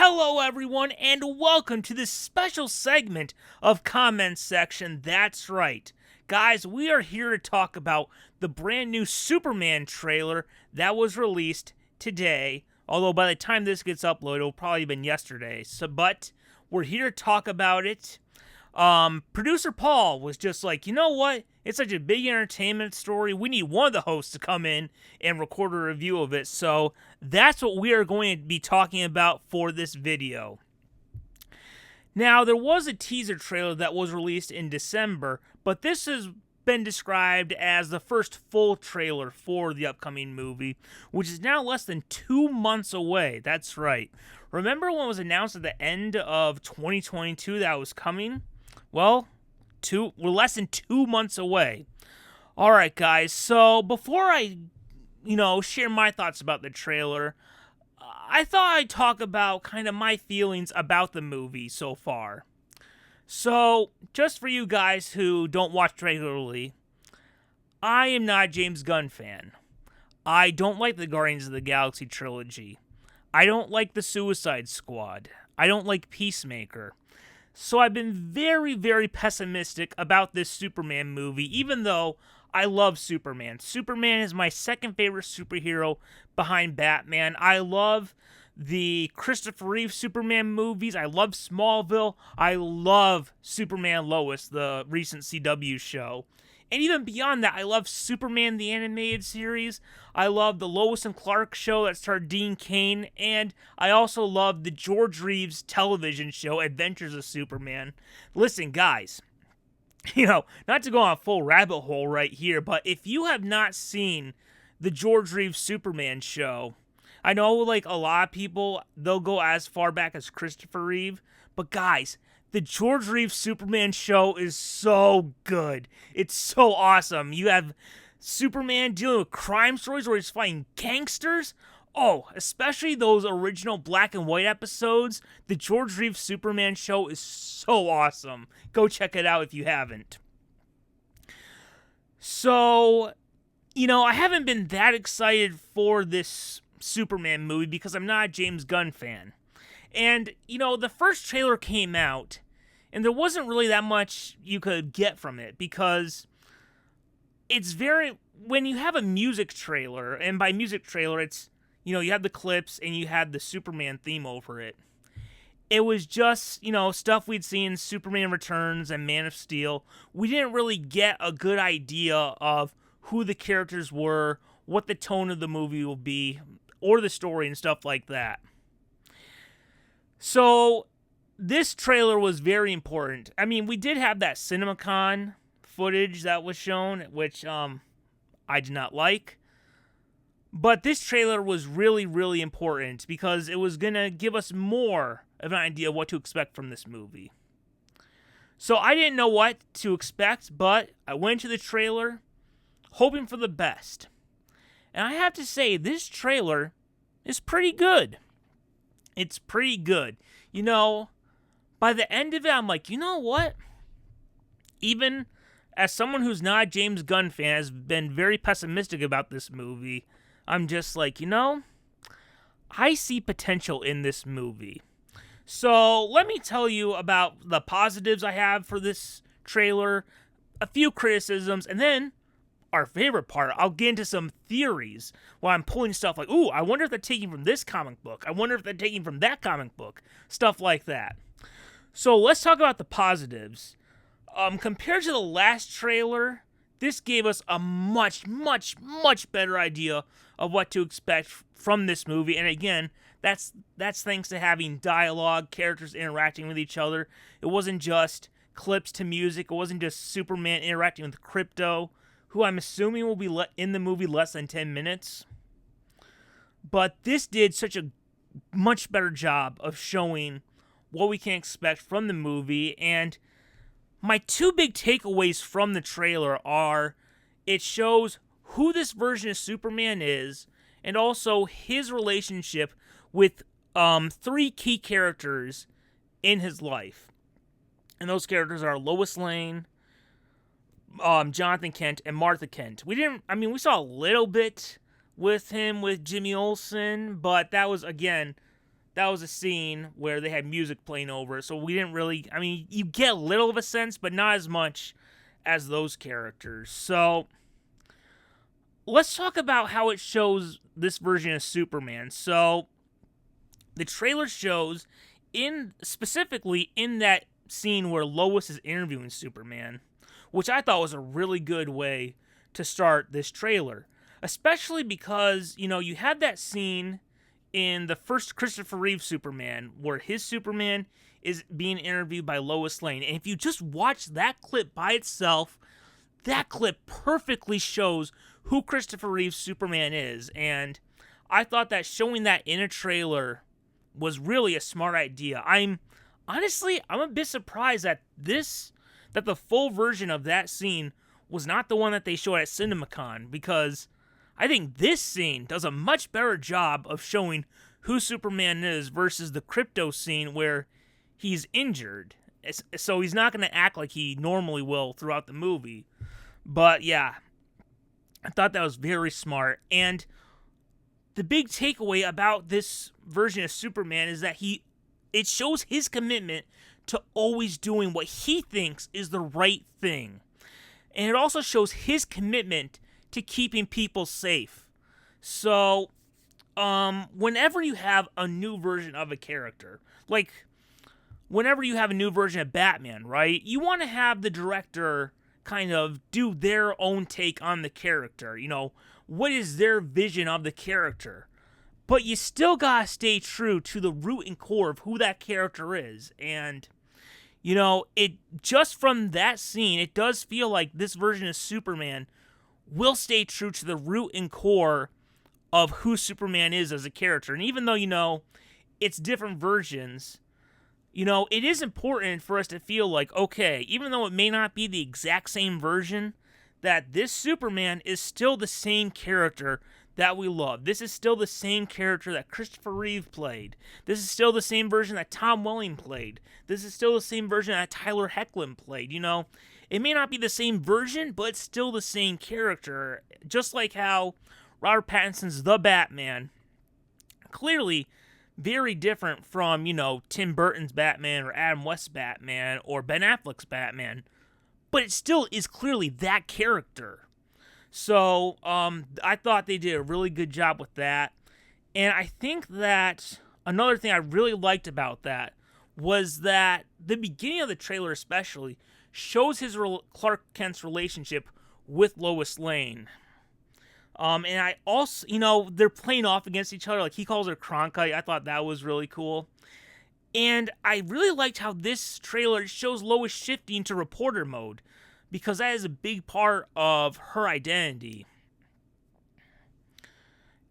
Hello, everyone, and welcome to this special segment of Comments Section. That's right. Guys, we are here to talk about the brand new Superman trailer that was released today. Although by the time this gets uploaded, it'll probably have been yesterday. But we're here to talk about it. Producer Paul was just like, you know what? It's such a big entertainment story. We need one of the hosts to come in and record a review of it. So that's what we are going to be talking about for this video. Now, there was a teaser trailer that was released in December, but this has been described as the first full trailer for the upcoming movie, which is now less than 2 months away. That's right. Remember when it was announced at the end of 2022 that it was coming? Well, we're less than 2 months away. All right, guys. So before I, share my thoughts about the trailer, I thought I'd talk about kind of my feelings about the movie so far. So, just for you guys who don't watch regularly, I am not a James Gunn fan. I don't like the Guardians of the Galaxy trilogy. I don't like the Suicide Squad. I don't like Peacemaker. So I've been very, very pessimistic about this Superman movie, even though I love Superman. Superman is my second favorite superhero behind Batman. I love the Christopher Reeve Superman movies. I love Smallville. I love Superman Lois, the recent CW show. And even beyond that, I love Superman the Animated Series. I love the Lois and Clark show that starred Dean Cain. And I also love the George Reeves television show, Adventures of Superman. Listen, guys, not to go on a full rabbit hole right here, but if you have not seen the George Reeves Superman show, I know like a lot of people, they'll go as far back as Christopher Reeve, but guys, the George Reeves Superman show is so good. It's so awesome. You have Superman dealing with crime stories where he's fighting gangsters. Oh, especially those original black and white episodes. The George Reeves Superman show is so awesome. Go check it out if you haven't. So, I haven't been that excited for this Superman movie because I'm not a James Gunn fan. And, the first trailer came out, and there wasn't really that much you could get from it because it's when you have a music trailer, and by music trailer, it's, you have the clips and you have the Superman theme over it. It was just, stuff we'd seen in Superman Returns and Man of Steel. We didn't really get a good idea of who the characters were, what the tone of the movie will be, or the story and stuff like that. So, this trailer was very important. I mean, we did have that CinemaCon footage that was shown, which I did not like. But this trailer was really, really important because it was going to give us more of an idea of what to expect from this movie. So, I didn't know what to expect, but I went to the trailer hoping for the best. And I have to say, this trailer is pretty good. It's pretty good. By the end of it, I'm like, you know what? Even as someone who's not a James Gunn fan, has been very pessimistic about this movie, I'm just like, I see potential in this movie. So let me tell you about the positives I have for this trailer, a few criticisms, and then our favorite part, I'll get into some theories while I'm pulling stuff like, ooh, I wonder if they're taking from this comic book. I wonder if they're taking from that comic book. Stuff like that. So let's talk about the positives. Compared to the last trailer, this gave us a much, much, much better idea of what to expect from this movie. And again, that's thanks to having dialogue, characters interacting with each other. It wasn't just clips to music. It wasn't just Superman interacting with Krypto, who I'm assuming will be in the movie less than 10 minutes. But this did such a much better job of showing what we can expect from the movie. And my two big takeaways from the trailer are it shows who this version of Superman is and also his relationship with three key characters in his life. And those characters are Lois Lane, Jonathan Kent, and Martha Kent. We saw a little bit with him with Jimmy Olsen, but that was, again, that was a scene where they had music playing over it, so we didn't really, I mean, you get a little of a sense, but not as much as those characters. So let's talk about how it shows this version of Superman. So the trailer shows, specifically in that scene where Lois is interviewing Superman, which I thought was a really good way to start this trailer, especially because, you had that scene in the first Christopher Reeve Superman where his Superman is being interviewed by Lois Lane. And if you just watch that clip by itself, that clip perfectly shows who Christopher Reeve's Superman is. And I thought that showing that in a trailer was really a smart idea. I'm a bit surprised that the full version of that scene was not the one that they showed at CinemaCon, because I think this scene does a much better job of showing who Superman is versus the Crypto scene where he's injured. So he's not going to act like he normally will throughout the movie. But yeah, I thought that was very smart. And the big takeaway about this version of Superman is that it shows his commitment to always doing what he thinks is the right thing. And it also shows his commitment to keeping people safe. So, whenever you have a new version of a character, like whenever you have a new version of Batman, right, you want to have the director kind of do their own take on the character. What is their vision of the character? But you still gotta stay true to the root and core of who that character is. And, it just from that scene, it does feel like this version of Superman will stay true to the root and core of who Superman is as a character. And even though, it's different versions, it is important for us to feel like, okay, even though it may not be the exact same version, that this Superman is still the same character that we love. This is still the same character that Christopher Reeve played. This is still the same version that Tom Welling played. This is still the same version that Tyler Hoechlin played. It may not be the same version, but it's still the same character. Just like how Robert Pattinson's The Batman, clearly very different from, Tim Burton's Batman or Adam West's Batman or Ben Affleck's Batman. But it still is clearly that character. So, I thought they did a really good job with that. And I think that another thing I really liked about that was that the beginning of the trailer especially shows his Clark Kent's relationship with Lois Lane. And I also, they're playing off against each other. Like, he calls her Cronkite. I thought that was really cool. And I really liked how this trailer shows Lois shifting to reporter mode, because that is a big part of her identity.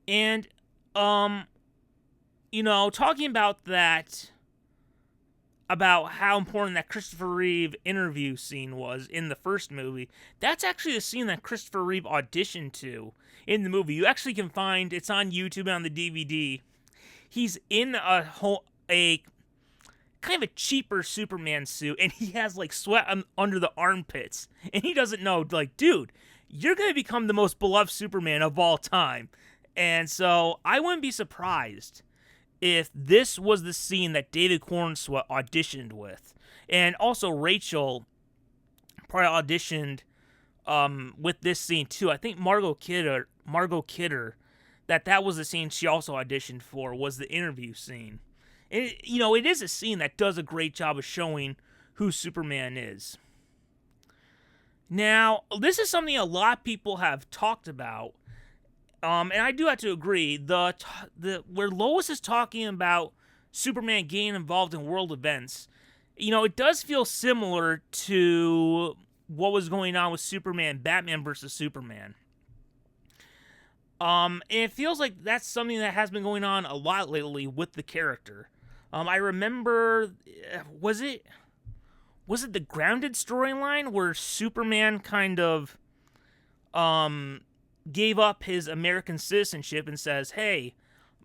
And, talking about that, about how important that Christopher Reeve interview scene was in the first movie, that's actually the scene that Christopher Reeve auditioned to in the movie. You actually can find, it's on YouTube and on the DVD. He's in a kind of a cheaper Superman suit, and he has like sweat under the armpits, and he doesn't know, like, dude, you're going to become the most beloved Superman of all time. And so I wouldn't be surprised if this was the scene that David Corenswet auditioned with. And also Rachel probably auditioned with this scene too. I think Margot Kidder, that was the scene she also auditioned for, was the interview scene. It is a scene that does a great job of showing who Superman is. Now, this is something a lot of people have talked about, and I do have to agree. Where Lois is talking about Superman getting involved in world events, it does feel similar to what was going on with Batman versus Superman. And it feels like that's something that has been going on a lot lately with the character. I remember, was it the Grounded storyline where Superman kind of gave up his American citizenship and says, hey,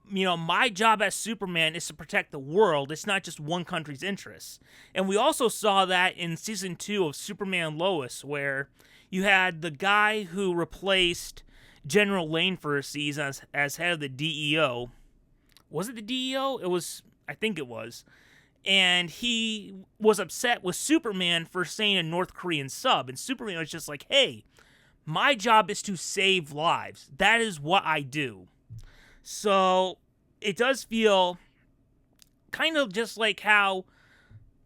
my job as Superman is to protect the world. It's not just one country's interests. And we also saw that in season 2 of Superman and Lois, where you had the guy who replaced General Lane for a season as head of the DEO, was it the DEO? I think it was. And he was upset with Superman for saying a North Korean sub. And Superman was just like, hey, my job is to save lives. That is what I do. So it does feel kind of just like how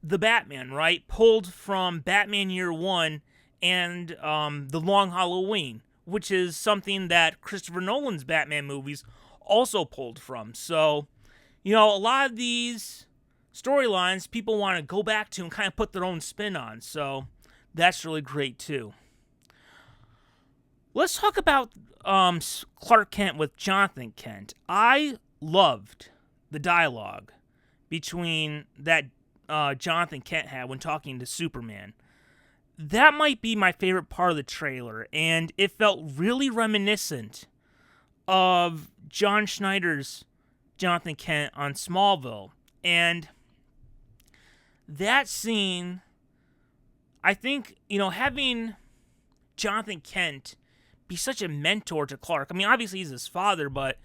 the Batman, right, pulled from Batman Year One and The Long Halloween, which is something that Christopher Nolan's Batman movies also pulled from. So, a lot of these storylines people want to go back to and kind of put their own spin on. So that's really great too. Let's talk about Clark Kent with Jonathan Kent. I loved the dialogue between that Jonathan Kent had when talking to Superman. That might be my favorite part of the trailer, and it felt really reminiscent of John Schneider's Jonathan Kent on Smallville. And that scene, I think, having Jonathan Kent be such a mentor to Clark. I mean, obviously he's his father, but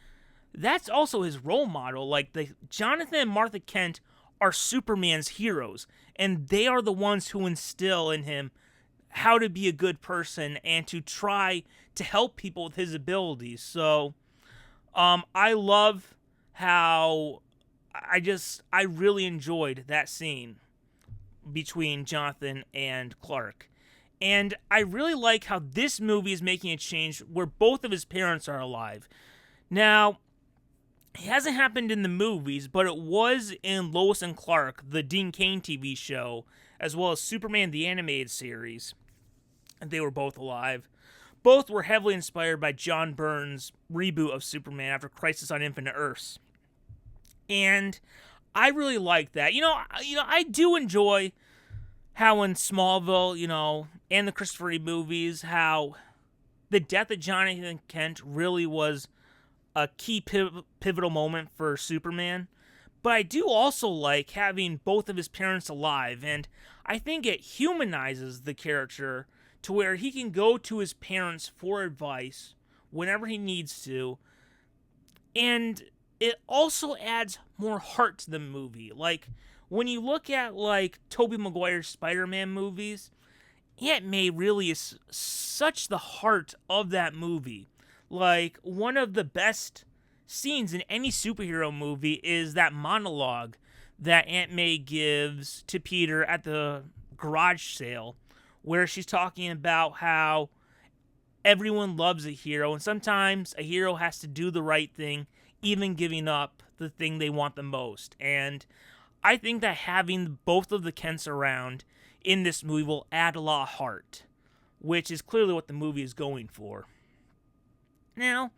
that's also his role model. Like, Jonathan and Martha Kent are Superman's heroes, and they are the ones who instill in him how to be a good person and to try to help people with his abilities. So, I love how I really enjoyed that scene between Jonathan and Clark. And I really like how this movie is making a change where both of his parents are alive. Now, it hasn't happened in the movies, but it was in Lois and Clark, the Dean Cain TV show, as well as Superman the Animated Series. And they were both alive. Both were heavily inspired by John Byrne's reboot of Superman after Crisis on Infinite Earths. And I really like that. I do enjoy how in Smallville, and the Christopher Reeve movies, how the death of Jonathan Kent really was a key pivotal moment for Superman. But I do also like having both of his parents alive, and I think it humanizes the character to where he can go to his parents for advice whenever he needs to, and it also adds more heart to the movie. Like, when you look at, Tobey Maguire's Spider-Man movies, Aunt May really is such the heart of that movie. Like, one of the best scenes in any superhero movie is that monologue that Aunt May gives to Peter at the garage sale, where she's talking about how everyone loves a hero, and sometimes a hero has to do the right thing, even giving up the thing they want the most. And I think that having both of the Kents around in this movie will add a lot of heart, which is clearly what the movie is going for. Now,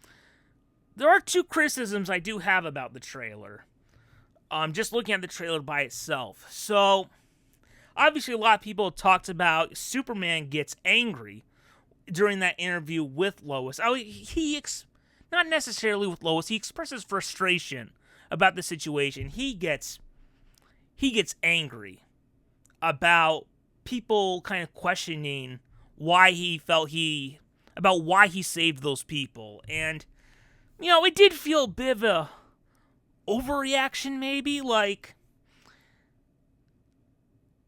there are two criticisms I do have about the trailer. Just looking at the trailer by itself. So, obviously a lot of people talked about Superman gets angry during that interview with Lois. Not necessarily with Lois, he expresses frustration about the situation. He gets angry about people kind of questioning why he saved those people. And, it did feel a bit of a overreaction maybe. Like,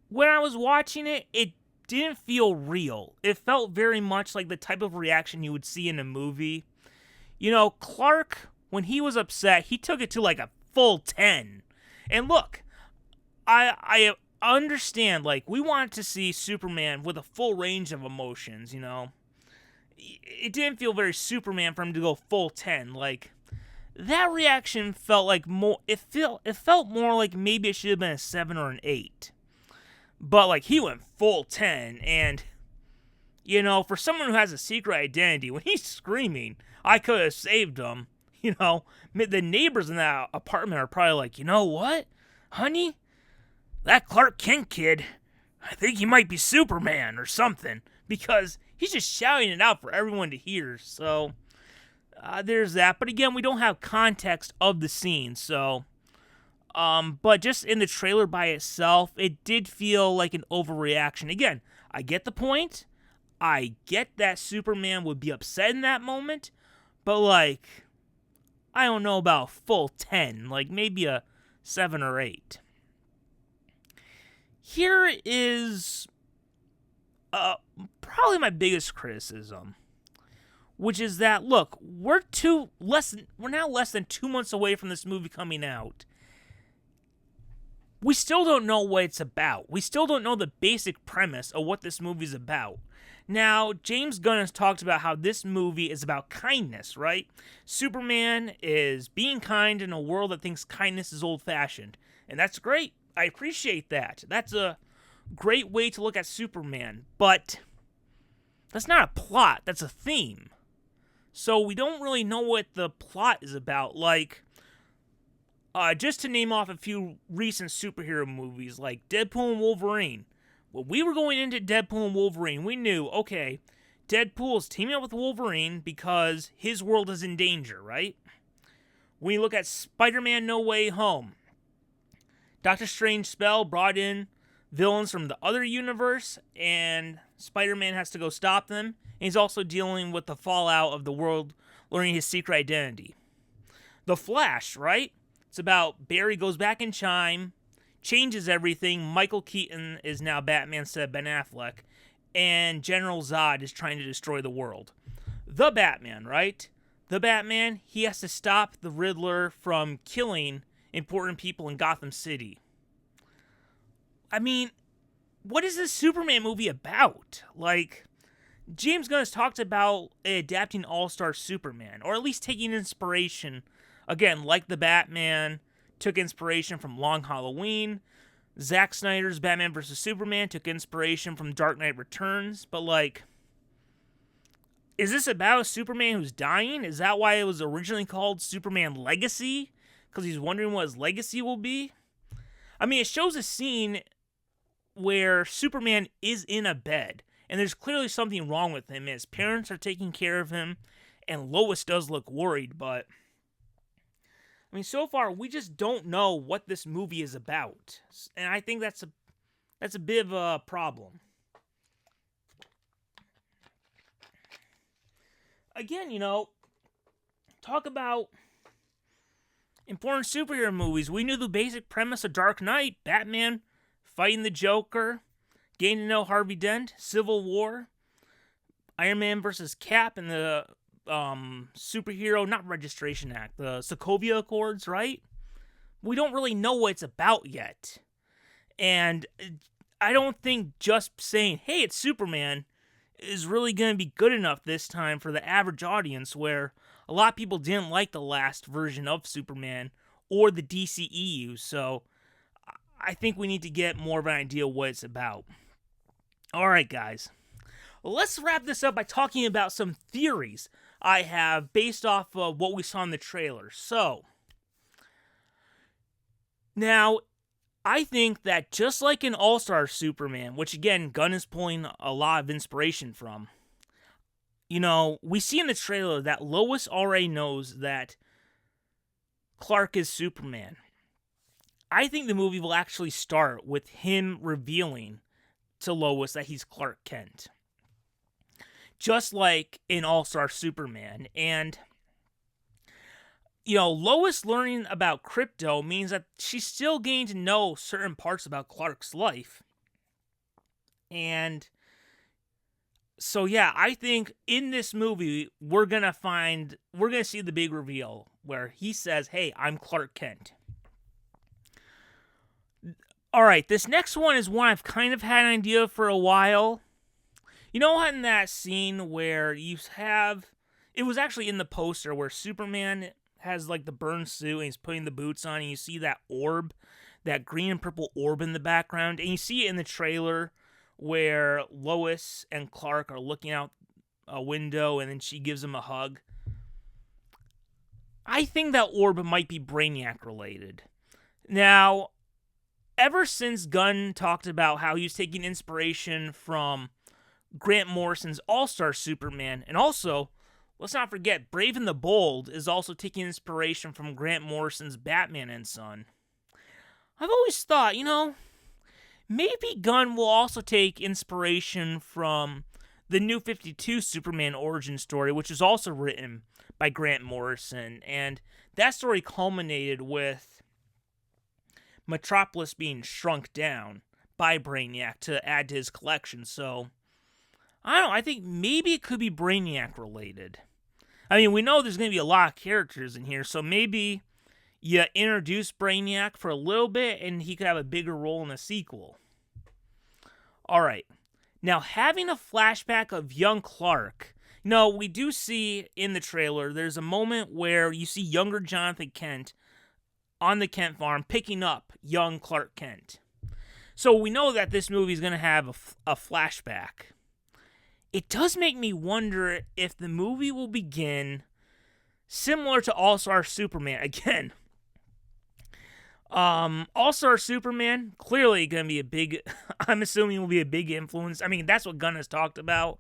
when I was watching it, it didn't feel real. It felt very much like the type of reaction you would see in a movie. Clark, when he was upset, he took it to like a full 10. And look, I understand, we wanted to see Superman with a full range of emotions, It didn't feel very Superman for him to go full 10. That reaction felt like more, it felt more like maybe it should have been a 7 or an 8. But, he went full 10, and, for someone who has a secret identity, when he's screaming, I could have saved him, the neighbors in that apartment are probably like, you know what, honey? That Clark Kent kid, I think he might be Superman or something, because he's just shouting it out for everyone to hear. So, there's that. But again, we don't have context of the scene, so... but just in the trailer by itself, it did feel like an overreaction. Again, I get the point. I get that Superman would be upset in that moment. But, I don't know about a full 10, like maybe a 7 or 8. Here is probably my biggest criticism, which is that, look, we're now less than 2 months away from this movie coming out. We still don't know what it's about. We still don't know the basic premise of what this movie is about. Now, James Gunn has talked about how this movie is about kindness, right? Superman is being kind in a world that thinks kindness is old-fashioned. And that's great. I appreciate that. That's a great way to look at Superman. But that's not a plot. That's a theme. So we don't really know what the plot is about. Like, just to name off a few recent superhero movies like Deadpool and Wolverine. When we were going into Deadpool and Wolverine, we knew, okay, Deadpool's teaming up with Wolverine because his world is in danger, right? When you look at Spider-Man No Way Home, Doctor Strange's spell brought in villains from the other universe, and Spider-Man has to go stop them. And he's also dealing with the fallout of the world learning his secret identity. The Flash, right? It's about Barry goes back in time, changes everything. Michael Keaton is now Batman instead of Ben Affleck. And General Zod is trying to destroy the world. The Batman, right? The Batman, he has to stop the Riddler from killing important people in Gotham City. I mean, what is this Superman movie about? Like, James Gunn has talked about adapting All-Star Superman, or at least taking inspiration, again, like the Batman, took inspiration from Long Halloween. Zack Snyder's Batman vs. Superman took inspiration from Dark Knight Returns. But, like, is this about a Superman who's dying? Is that why it was originally called Superman Legacy? Because he's wondering what his legacy will be? I mean, it shows a scene where Superman is in a bed, and there's clearly something wrong with him. His parents are taking care of him, and Lois does look worried, but I mean, so far, we just don't know what this movie is about. And I think that's a bit of a problem. Again, talk about important superhero movies. We knew the basic premise of Dark Knight. Batman fighting the Joker. Getting to know Harvey Dent. Civil War. Iron Man versus Cap and the Superhero, not Registration Act, the Sokovia Accords, right? We don't really know what it's about yet. And I don't think just saying, hey, it's Superman, is really going to be good enough this time for the average audience, where a lot of people didn't like the last version of Superman or the DCEU. So I think we need to get more of an idea what it's about. All right, guys. Let's wrap this up by talking about some theories I have based off of what we saw in the trailer. So, now, I think that just like in All-Star Superman, which again, Gunn is pulling a lot of inspiration from, we see in the trailer that Lois already knows that Clark is Superman. I think the movie will actually start with him revealing to Lois that he's Clark Kent. Just like in All-Star Superman. And, Lois learning about crypto means that she's still getting to know certain parts about Clark's life. And so, yeah, I think in this movie, we're going to see the big reveal where he says, hey, I'm Clark Kent. All right, this next one is one I've kind of had an idea for a while. You know, in that scene where it was actually in the poster where Superman has like the burn suit and he's putting the boots on, and you see that orb, that green and purple orb in the background, and you see it in the trailer where Lois and Clark are looking out a window and then she gives him a hug. I think that orb might be Brainiac related. Now, ever since Gunn talked about how he was taking inspiration from Grant Morrison's All-Star Superman, and also, let's not forget, Brave and the Bold is also taking inspiration from Grant Morrison's Batman and Son. I've always thought, maybe Gunn will also take inspiration from the New 52 Superman origin story, which is also written by Grant Morrison, and that story culminated with Metropolis being shrunk down by Brainiac to add to his collection. So, I don't know, I think maybe it could be Brainiac related. I mean, we know there's going to be a lot of characters in here, so maybe you introduce Brainiac for a little bit and he could have a bigger role in the sequel. Alright, now having a flashback of young Clark. No, we do see in the trailer, there's a moment where you see younger Jonathan Kent on the Kent farm picking up young Clark Kent. So we know that this movie is going to have a flashback. It does make me wonder if the movie will begin similar to All-Star Superman. Again, All-Star Superman, clearly going to be a big, I'm assuming will be a big influence. I mean, that's what Gunn has talked about.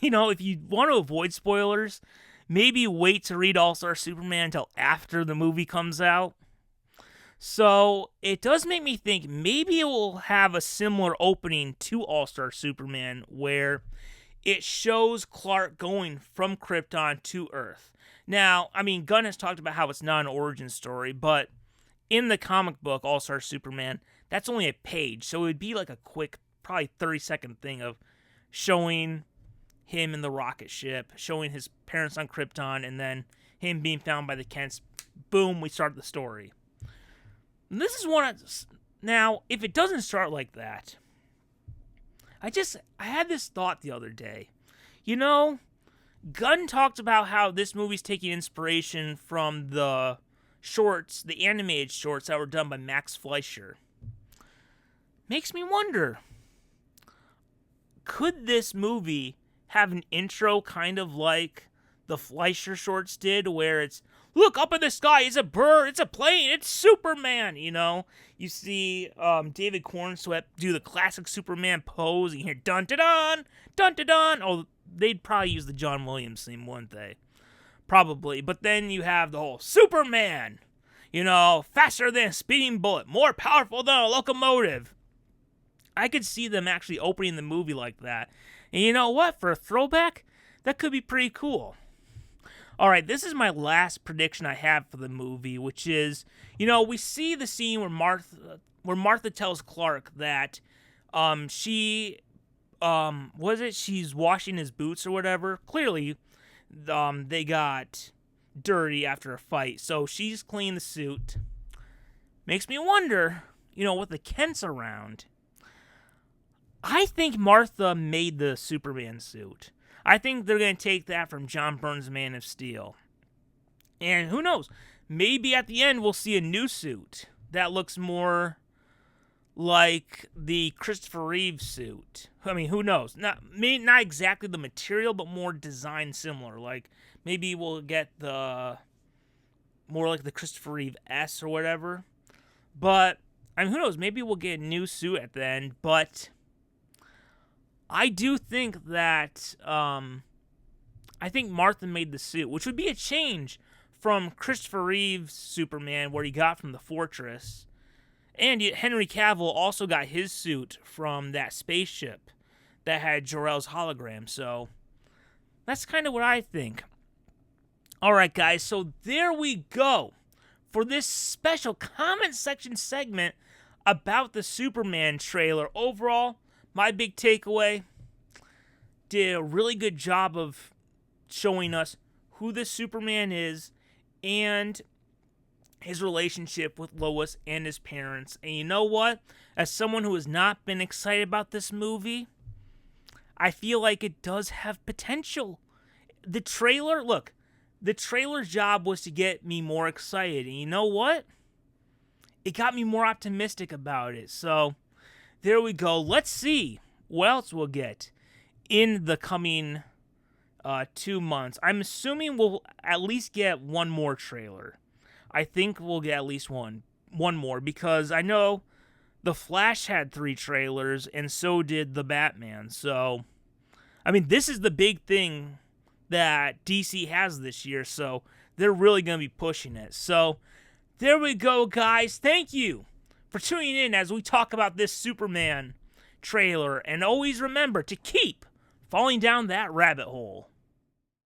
You know, if you want to avoid spoilers, maybe wait to read All-Star Superman until after the movie comes out. So, it does make me think maybe it will have a similar opening to All-Star Superman where it shows Clark going from Krypton to Earth. Now, I mean, Gunn has talked about how it's not an origin story, but in the comic book, All-Star Superman, that's only a page. So, it would be like a quick, probably 30-second thing of showing him in the rocket ship, showing his parents on Krypton, and then him being found by the Kents. Boom, we start the story. And this is one. Now, if it doesn't start like that, I had this thought the other day. You know, Gunn talked about how this movie's taking inspiration from the shorts, the animated shorts that were done by Max Fleischer. Makes me wonder, could this movie have an intro kind of like the Fleischer shorts did, where it's, look up in the sky, it's a bird, it's a plane, it's Superman, you know? You see David Corenswet do the classic Superman pose, and you hear dun-da-dun, dun-da-dun. Oh, they'd probably use the John Williams theme, wouldn't they? Probably. But then you have the whole Superman, you know, faster than a speeding bullet, more powerful than a locomotive. I could see them actually opening the movie like that. And you know what? For a throwback, that could be pretty cool. Alright, this is my last prediction I have for the movie, which is, you know, we see the scene where Martha tells Clark that she's washing his boots or whatever. Clearly, they got dirty after a fight, so she's cleaned the suit. Makes me wonder, you know, with the Kents around, I think Martha made the Superman suit. I think they're going to take that from John Byrne's Man of Steel. And who knows, maybe at the end we'll see a new suit that looks more like the Christopher Reeve suit. I mean, who knows? Not exactly the material, but more design similar. Like, maybe we'll get the more like the Christopher Reeve S or whatever. But, I mean, who knows? Maybe we'll get a new suit at the end, but I do think that, I think Martha made the suit, which would be a change from Christopher Reeve's Superman, where he got from the Fortress. And Henry Cavill also got his suit from that spaceship that had Jor-El's hologram, so that's kind of what I think. Alright, guys, so there we go for this special comment section segment about the Superman trailer. Overall, my big takeaway, did a really good job of showing us who this Superman is and his relationship with Lois and his parents. And you know what? As someone who has not been excited about this movie, I feel like it does have potential. The trailer's job was to get me more excited. And you know what? It got me more optimistic about it. So, there we go. Let's see what else we'll get in the coming 2 months. I'm assuming we'll at least get one more trailer. I think we'll get at least one more, because I know The Flash had 3 trailers, and so did The Batman. So, I mean, this is the big thing that DC has this year, so they're really going to be pushing it. So, there we go, guys. Thank you for tuning in as we talk about this Superman trailer, and always remember to keep falling down that rabbit hole.